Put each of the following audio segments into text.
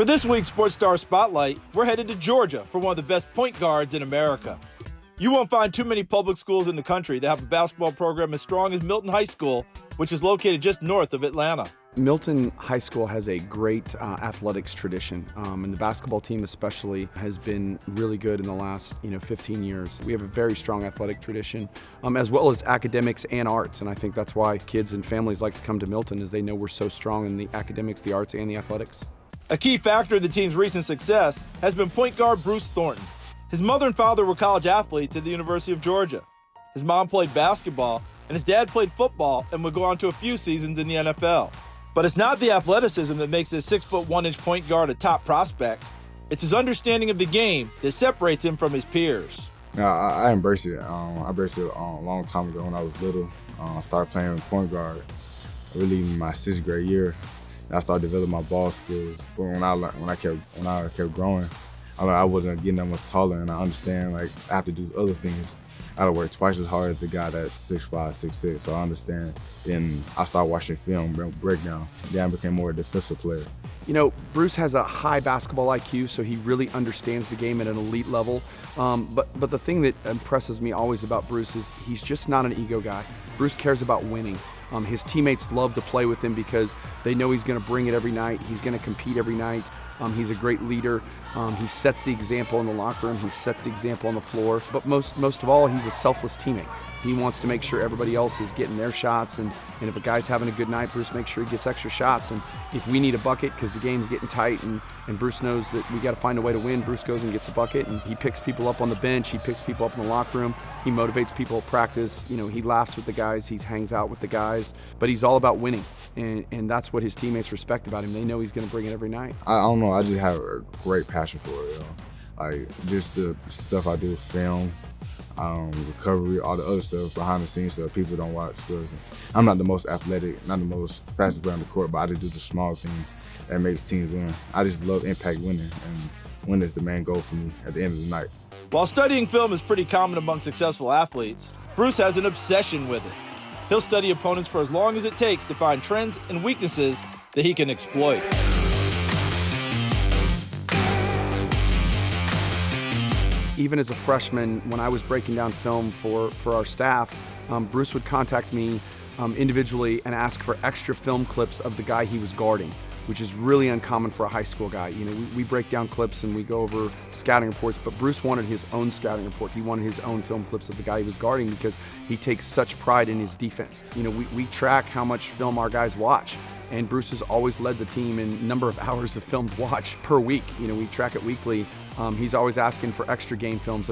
For this week's Sports Star Spotlight, we're headed to Georgia for one of the best point guards in America. You won't find too many public schools in the country that have a basketball program as strong as Milton High School, which is located just north of Atlanta. Milton High School has a great athletics tradition, and the basketball team especially has been really good in the last 15 years. We have a very strong athletic tradition, as well as academics and arts, and I think that's why kids and families like to come to Milton, as they know we're so strong in the academics, the arts, and the athletics. A key factor in the team's recent success has been point guard Bruce Thornton. His mother and father were college athletes at the University of Georgia. His mom played basketball, and his dad played football and would go on to a few seasons in the NFL. But it's not the athleticism that makes this 6'1" point guard a top prospect. It's his understanding of the game that separates him from his peers. I embraced it. I embraced it a long time ago when I was little. I started playing point guard really in my 6th grade year. I started developing my ball skills. But when I kept growing, I wasn't getting that much taller, and I understand I have to do other things. I had to work twice as hard as the guy that's 6'5", 6'6", so I understand. Then I started watching film, breakdown. Then I became more a defensive player. Bruce has a high basketball IQ, so he really understands the game at an elite level. But the thing that impresses me always about Bruce is he's just not an ego guy. Bruce cares about winning. His teammates love to play with him because they know he's going to bring it every night. He's going to compete every night. He's a great leader. He sets the example in the locker room. He sets the example on the floor. But most of all, he's a selfless teammate. He wants to make sure everybody else is getting their shots, and if a guy's having a good night, Bruce makes sure he gets extra shots. And if we need a bucket because the game's getting tight and Bruce knows that we got to find a way to win, Bruce goes and gets a bucket, and he picks people up on the bench, he picks people up in the locker room, he motivates people at practice, he laughs with the guys, he hangs out with the guys, but he's all about winning, and that's what his teammates respect about him. They know he's going to bring it every night. I don't know, I just have a great passion for it, just the stuff I do, film, recovery, all the other stuff, behind the scenes stuff people don't watch, because I'm not the most athletic, not the most fastest player on the court, but I just do the small things that makes teams win. I just love impact winning, and winning is the main goal for me at the end of the night. While studying film is pretty common among successful athletes, Bruce has an obsession with it. He'll study opponents for as long as it takes to find trends and weaknesses that he can exploit. Even as a freshman, when I was breaking down film for our staff, Bruce would contact me individually and ask for extra film clips of the guy he was guarding, which is really uncommon for a high school guy. We break down clips and we go over scouting reports, but Bruce wanted his own scouting report. He wanted his own film clips of the guy he was guarding because he takes such pride in his defense. We track how much film our guys watch, and Bruce has always led the team in number of hours of film to watch per week. We track it weekly. He's always asking for extra game films.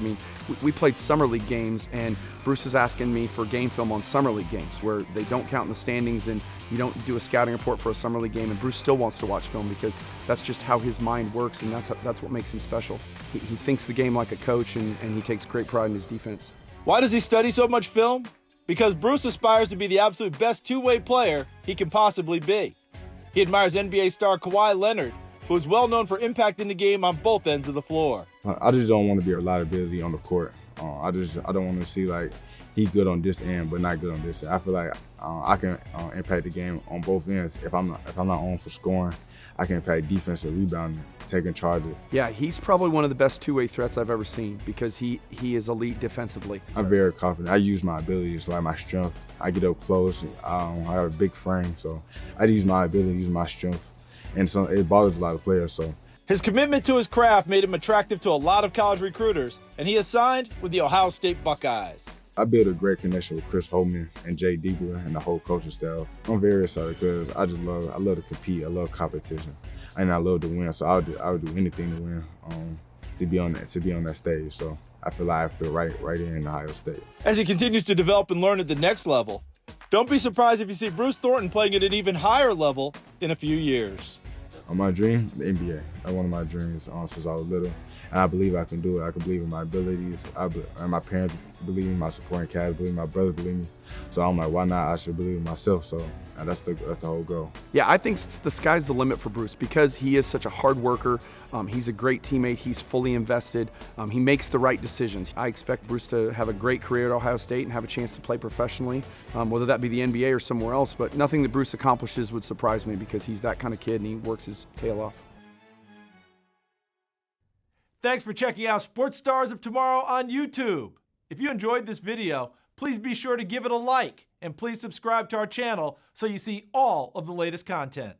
We played summer league games, and Bruce is asking me for game film on summer league games where they don't count in the standings and you don't do a scouting report for a summer league game, and Bruce still wants to watch film because that's just how his mind works, and that's what makes him special. He thinks the game like a coach, and he takes great pride in his defense. Why does he study so much film? Because Bruce aspires to be the absolute best two-way player he can possibly be. He admires NBA star Kawhi Leonard, who is well known for impacting the game on both ends of the floor. I just don't want to be a liability on the court. I don't want to see he's good on this end but not good on this end. I feel like I can impact the game on both ends. If I'm not on for scoring, I can impact defense or rebounding, taking charge of it. Yeah, he's probably one of the best two-way threats I've ever seen because he is elite defensively. I'm very confident. I use my abilities, my strength. I get up close. I have a big frame, so I use my ability, use my strength. And so it bothers a lot of players. So his commitment to his craft made him attractive to a lot of college recruiters, and he is signed with the Ohio State Buckeyes. I built a great connection with Chris Holman and Jay Diegler and the whole coaching staff. I'm very excited because I love to compete. I love competition, and I love to win. So I would do anything to win, to be on that stage. So I feel like I fit right in Ohio State. As he continues to develop and learn at the next level, don't be surprised if you see Bruce Thornton playing at an even higher level in a few years. My dream, the NBA. That's one of my dreams since I was little. And I believe I can do it. I can believe in my abilities. And my parents believe in me, my supporting cast believe in me, my brother believe in me. So I'm like, why not? I should believe in myself. So that's the whole goal. Yeah, I think the sky's the limit for Bruce because he is such a hard worker. He's a great teammate. He's fully invested. He makes the right decisions. I expect Bruce to have a great career at Ohio State and have a chance to play professionally, whether that be the NBA or somewhere else. But nothing that Bruce accomplishes would surprise me because he's that kind of kid and he works his tail off. Thanks for checking out Sports Stars of Tomorrow on YouTube. If you enjoyed this video, please be sure to give it a like and please subscribe to our channel so you see all of the latest content.